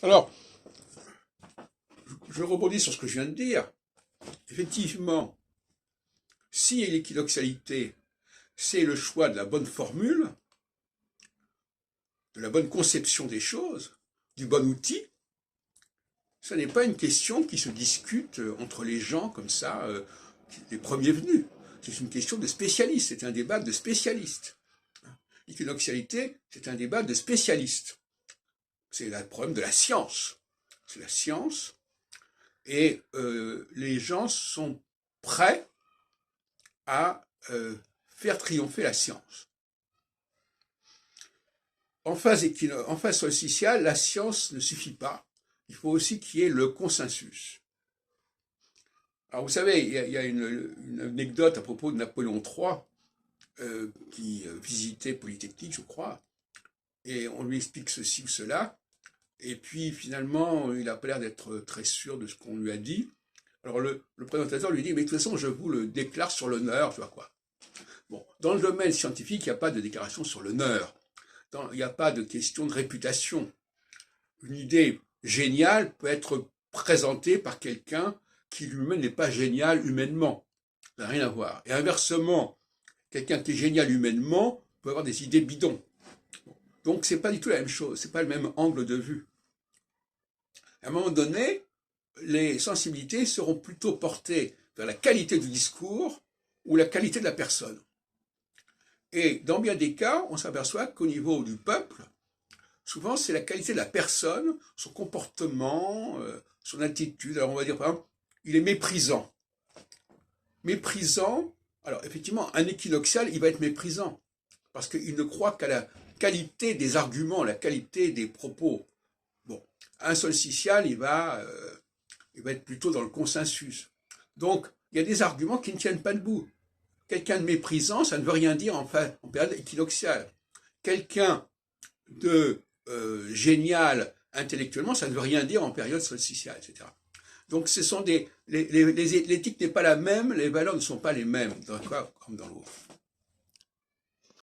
Alors, je rebondis sur ce que je viens de dire. Effectivement, si l'équidoxialité, c'est le choix de la bonne formule, de la bonne conception des choses, du bon outil, ce n'est pas une question qui se discute entre les gens comme ça, les premiers venus. C'est une question de spécialistes, c'est un débat de spécialistes. L'équidoxialité, c'est un débat de spécialistes. C'est le problème de la science. C'est la science, et les gens sont prêts à faire triompher la science. En phase solsticiale, la science ne suffit pas. Il faut aussi qu'il y ait le consensus. Alors vous savez, il y a une anecdote à propos de Napoléon III, qui visitait Polytechnique, je crois, et on lui explique ceci ou cela, et puis finalement, il n'a pas l'air d'être très sûr de ce qu'on lui a dit. Alors le présentateur lui dit, mais de toute façon, je vous le déclare sur l'honneur, tu vois quoi. Bon, dans le domaine scientifique, il n'y a pas de déclaration sur l'honneur. Il n'y a pas de question de réputation. Une idée géniale peut être présentée par quelqu'un qui lui-même n'est pas génial humainement. Ça n'a rien à voir. Et inversement, quelqu'un qui est génial humainement peut avoir des idées bidons. Donc c'est pas du tout la même chose, c'est pas le même angle de vue. À un moment donné, les sensibilités seront plutôt portées vers la qualité du discours ou la qualité de la personne. Et dans bien des cas, on s'aperçoit qu'au niveau du peuple, souvent c'est la qualité de la personne, son comportement, son attitude. Alors on va dire par exemple, il est méprisant. Méprisant, alors effectivement, un équinoxial, il va être méprisant, parce qu'il ne croit qu'à la qualité des arguments, la qualité des propos. Bon, un solsticial, il va être plutôt dans le consensus. Donc, il y a des arguments qui ne tiennent pas debout. Quelqu'un de méprisant, ça ne veut rien dire en période équinoxiale. Quelqu'un de génial intellectuellement, ça ne veut rien dire en période solsticiale, etc. Donc, ce sont l'éthique n'est pas la même, les valeurs ne sont pas les mêmes, dans quoi comme dans l'autre.